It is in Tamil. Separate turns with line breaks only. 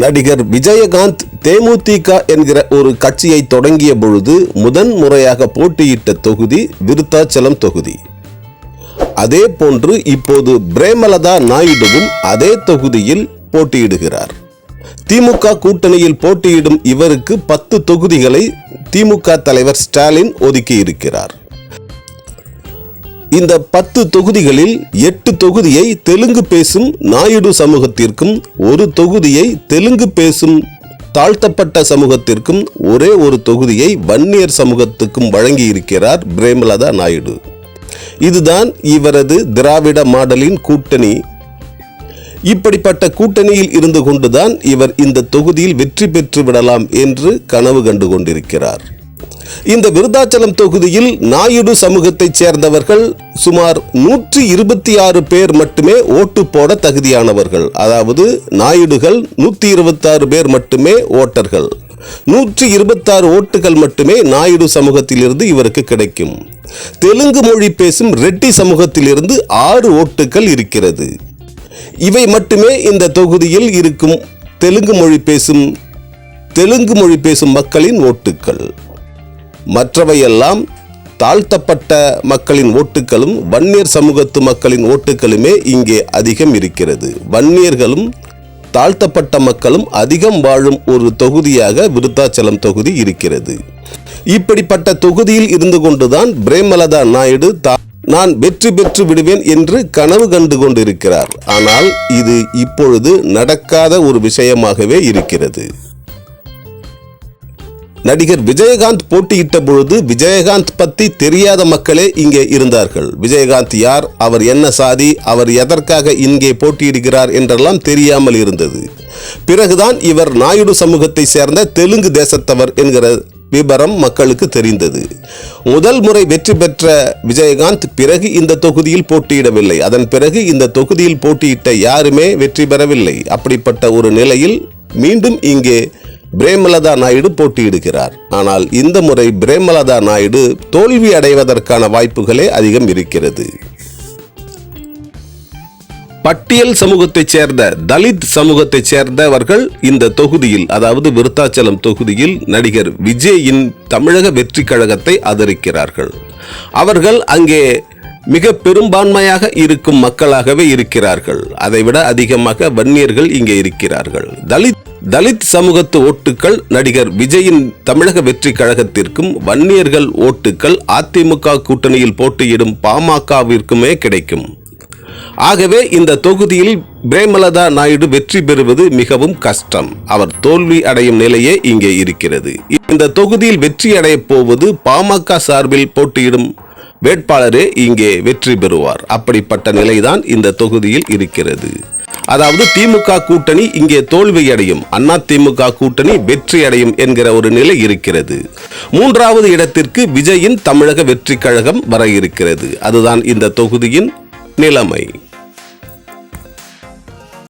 நடிகர் விஜயகாந்த் தேமுதிக என்கிற ஒரு கட்சியை தொடங்கிய பொழுது முதன் முறையாக போட்டியிட்ட தொகுதி விருத்தாச்சலம் தொகுதி. அதே போன்று இப்போது பிரேமலதா நாயுடுவும் அதே தொகுதியில் போட்டியிடுகிறார். திமுக கூட்டணியில் போட்டியிடும் இவருக்கு 10 தொகுதிகளை திமுக தலைவர் ஸ்டாலின் ஒதுக்கி இருக்கிறார். இந்த 10 தொகுதிகளில் 8 தொகுதியை தெலுங்கு பேசும் நாயுடு சமூகத்திற்கும், ஒரு தொகுதியை தெலுங்கு பேசும் தாழ்த்தப்பட்ட சமூகத்திற்கும், ஒரே ஒரு தொகுதியை வன்னியர் சமூகத்துக்கும் வழங்கி இருக்கிறார் பிரேமலதா நாயுடு. இதுதான் இவரது திராவிட மாடலின் கூட்டணி. இப்படிப்பட்ட கூட்டணியில் இருந்து கொண்டுதான் இவர் இந்த தொகுதியில் வெற்றி பெற்று விடலாம் என்று கனவு கண்டு கொண்டிருக்கிறார். இந்த விருத்தாச்சலம் தொகுதியில் நாயுடு சமூகத்தைச் சேர்ந்தவர்கள் சுமார் 126 பேர் மட்டுமே ஓட்டு போட தகுதியானவர்கள். அதாவது நாயுடுகள் 126 பேர் மட்டுமே ஓட்டர்கள். 126 ஓட்டுகள் மட்டுமே நாயுடு சமூகத்திலிருந்து இவருக்கு கிடைக்கும். தெலுங்கு மொழி பேசும் ரெட்டி சமூகத்திலிருந்து 6 ஓட்டுகள் இருக்கிறது. இவை மட்டுமே இந்த தொகுதியில் இருக்கும் தெலுங்கு மொழி பேசும் மக்களின் ஓட்டுக்கள். மற்றவையெல்லாம் தாழ்த்தப்பட்ட மக்களின் ஓட்டுகளும் வன்னியர் சமூகத்து மக்களின் ஓட்டுகளுமே இங்கே அதிகம் இருக்கிறது. வன்னியர்களும் தாழ்த்தப்பட்ட மக்களும் அதிகம் வாழும் ஒரு தொகுதியாக விருத்தாச்சலம் தொகுதி இருக்கிறது. இப்படிப்பட்ட தொகுதியில் இருந்து கொண்டுதான் பிரேமலதா நாயுடு நான் வெற்றி பெற்று விடுவேன் என்று கனவு கண்டு கொண்டிருக்கிறார். ஆனால் இது இப்பொழுது நடக்காத ஒரு விஷயமாகவே இருக்கிறது. நடிகர் விஜயகாந்த் போட்டியிட்ட பொழுது விஜயகாந்த் பற்றி தெரியாத மக்களே இங்கே இருந்தார்கள். விஜயகாந்த் யார், அவர் என்ன சாதி, அவர் எதற்காக இங்கே போட்டியிடுகிறார் என்றெல்லாம் தெரியாமல் இருந்தது. பிறகுதான் இவர் நாயுடு சமூகத்தை சேர்ந்த தெலுங்கு தேசத்தவர் என்கிற விபரம் மக்களுக்கு தெரிந்தது. முதல் முறை வெற்றி பெற்ற விஜயகாந்த் பிறகு இந்த தொகுதியில் போட்டியிடவில்லை. அதன் பிறகு இந்த தொகுதியில் போட்டியிட்ட யாருமே வெற்றி பெறவில்லை. அப்படிப்பட்ட ஒரு நிலையில் மீண்டும் இங்கே பிரேமலதா நாயுடு போட்டியிடுகிறார். ஆனால் இந்த முறை பிரேமலதா நாயுடு தோல்வி அடைவதற்கான வாய்ப்புகளே அதிகம் இருக்கிறது. பட்டியல் சமூகத்தைச் சேர்ந்த தலித் சமூகத்தைச் சேர்ந்தவர்கள் இந்த தொகுதியில், அதாவது விருத்தாச்சலம் தொகுதியில் நடிகர் விஜயின் தமிழக வெற்றி கழகத்தை ஆதரிக்கிறார்கள். அவர்கள் அங்கே மிக பெரும்பான்மையாக இருக்கும் மக்களாகவே இருக்கிறார்கள். அதைவிட அதிகமாக வன்னியர்கள் இங்கே இருக்கிறார்கள். தலித் சமூகத்து ஓட்டுக்கள் நடிகர் விஜயின் தமிழக வெற்றி கழகத்திற்கும், வன்னியர்கள் ஓட்டுக்கள் அதிமுக கூட்டணியில் போட்டியிடும் பாமகவிற்குமே கிடைக்கும். ஆகவே இந்த தொகுதியில் பிரேமலதா நாயுடு வெற்றி பெறுவது மிகவும் கஷ்டம். அவர் தோல்வி அடையும் நிலையே இங்கே இருக்கிறது. இந்த தொகுதியில் வெற்றி அடையப் போவது பாமக சார்பில் போட்டியிடும் வேட்பாளரே இங்கே வெற்றி பெறுவார். அப்படிப்பட்ட நிலைதான் இந்த தொகுதியில் இருக்கிறது. அதாவது திமுக கூட்டணி இங்கே தோல்வியடையும், அதிமுக கூட்டணி வெற்றி அடையும் என்கிற ஒரு நிலை இருக்கிறது. 3வது இடத்திற்கு விஜயின் தமிழக வெற்றி கழகம் வர இருக்கிறது. அதுதான் இந்த தொகுதியின் நிலைமை.